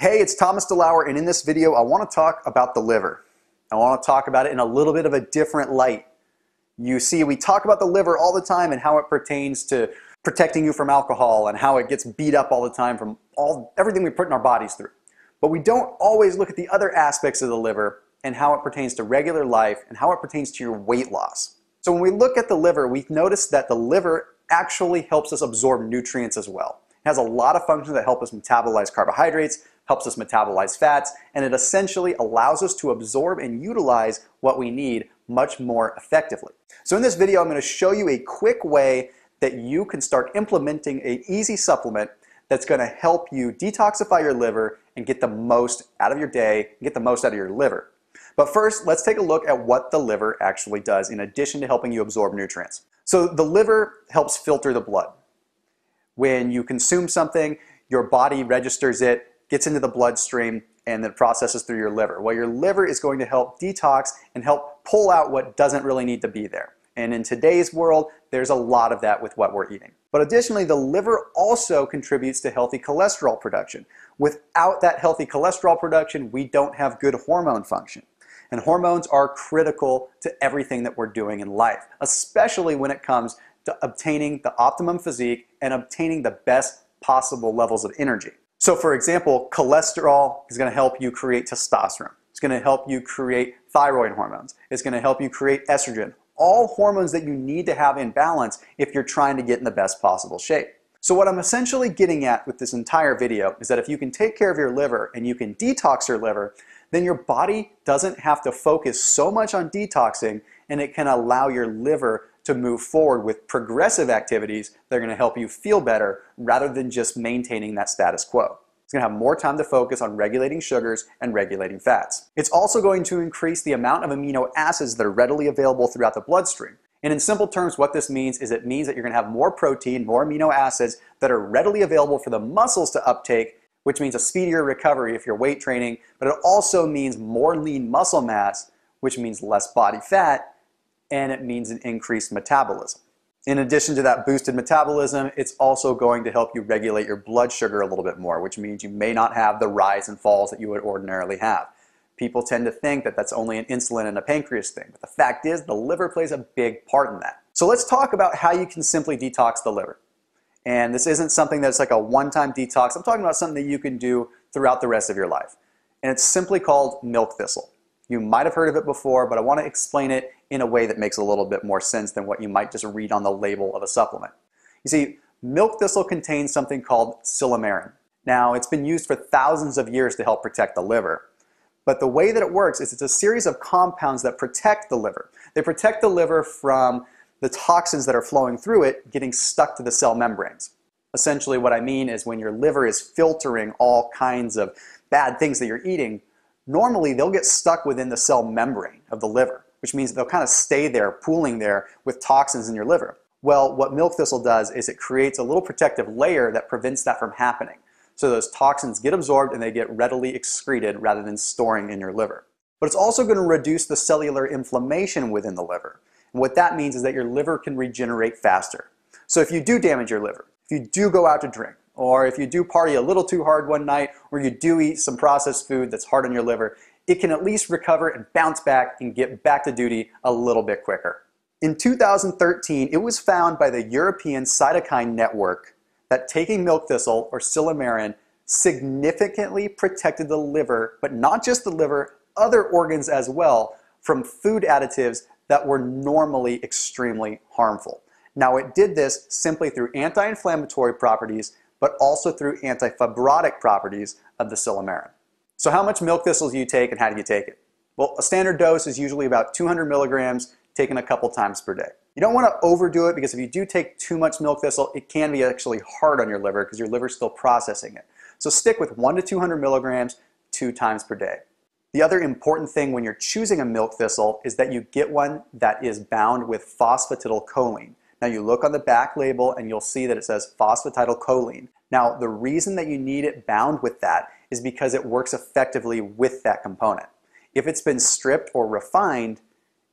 Hey, it's Thomas DeLauer, and in this video I want to talk about the liver. I want to talk about it in a little bit of a different light. You see, we talk about the liver all the time and how it pertains to protecting you from alcohol and how it gets beat up all the time from everything we put in our bodies through. But we don't always look at the other aspects of the liver and how it pertains to regular life and how it pertains to your weight loss. So when we look at the liver, we've noticed that the liver actually helps us absorb nutrients as well. It has a lot of functions that help us metabolize carbohydrates, helps us metabolize fats, and it essentially allows us to absorb and utilize what we need much more effectively. So in this video, I'm going to show you a quick way that you can start implementing an easy supplement that's going to help you detoxify your liver and get the most out of your day, get the most out of your liver. But first, let's take a look at what the liver actually does in addition to helping you absorb nutrients. So the liver helps filter the blood. When you consume something, your body registers it, gets into the bloodstream, and then processes through your liver. Well, your liver is going to help detox and help pull out what doesn't really need to be there. And in today's world, there's a lot of that with what we're eating. But additionally, the liver also contributes to healthy cholesterol production. Without that healthy cholesterol production, we don't have good hormone function. And hormones are critical to everything that we're doing in life, especially when it comes to obtaining the optimum physique and obtaining the best possible levels of energy. So for example, cholesterol is going to help you create testosterone. It's going to help you create thyroid hormones. It's going to help you create estrogen. All hormones that you need to have in balance if you're trying to get in the best possible shape. So what I'm essentially getting at with this entire video is that if you can take care of your liver and you can detox your liver, then your body doesn't have to focus so much on detoxing, and it can allow your liver to move forward with progressive activities that are going to help you feel better rather than just maintaining that status quo. It's going to have more time to focus on regulating sugars and regulating fats. It's also going to increase the amount of amino acids that are readily available throughout the bloodstream. And in simple terms, what this means is it means that you're going to have more protein, more amino acids that are readily available for the muscles to uptake, which means a speedier recovery if you're weight training, but it also means more lean muscle mass, which means less body fat, and it means an increased metabolism. In addition to that boosted metabolism, it's also going to help you regulate your blood sugar a little bit more, which means you may not have the rise and falls that you would ordinarily have. People tend to think that that's only an insulin and a pancreas thing, but the fact is the liver plays a big part in that. So let's talk about how you can simply detox the liver. And this isn't something that's like a one-time detox. I'm talking about something that you can do throughout the rest of your life. And it's simply called milk thistle. You might have heard of it before, but I want to explain it in a way that makes a little bit more sense than what you might just read on the label of a supplement. You see, milk thistle contains something called silymarin. Now, it's been used for thousands of years to help protect the liver. But the way that it works is it's a series of compounds that protect the liver. They protect the liver from the toxins that are flowing through it getting stuck to the cell membranes. Essentially, what I mean is when your liver is filtering all kinds of bad things that you're eating, normally they'll get stuck within the cell membrane of the liver, which means they'll kind of stay there, pooling there with toxins in your liver. Well, what milk thistle does is it creates a little protective layer that prevents that from happening. So those toxins get absorbed and they get readily excreted rather than storing in your liver. But it's also going to reduce the cellular inflammation within the liver. And what that means is that your liver can regenerate faster. So if you do damage your liver, if you do go out to drink, or if you do party a little too hard one night, or you do eat some processed food that's hard on your liver, it can at least recover and bounce back and get back to duty a little bit quicker. In 2013, it was found by the European Cytokine Network that taking milk thistle, or silymarin, significantly protected the liver, but not just the liver, other organs as well, from food additives that were normally extremely harmful. Now, it did this simply through anti-inflammatory properties, but also through anti-fibrotic properties of the silymarin. So how much milk thistle do you take and how do you take it? Well, a standard dose is usually about 200 milligrams taken a couple times per day. You don't want to overdo it because if you do take too much milk thistle, it can be actually hard on your liver because your liver's still processing it. So stick with 1 to 200 milligrams 2 times per day. The other important thing when you're choosing a milk thistle is that you get one that is bound with phosphatidylcholine. Now you look on the back label and you'll see that it says phosphatidylcholine. Now the reason that you need it bound with that is because it works effectively with that component. If it's been stripped or refined,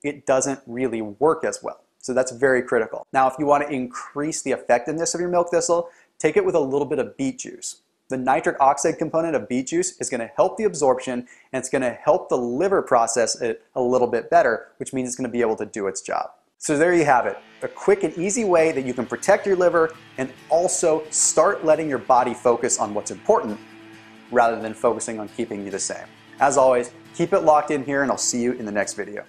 it doesn't really work as well. So that's very critical. Now if you want to increase the effectiveness of your milk thistle, take it with a little bit of beet juice. The nitric oxide component of beet juice is going to help the absorption, and it's going to help the liver process it a little bit better, which means it's going to be able to do its job. So there you have it, a quick and easy way that you can protect your liver and also start letting your body focus on what's important rather than focusing on keeping you the same. As always, keep it locked in here, and I'll see you in the next video.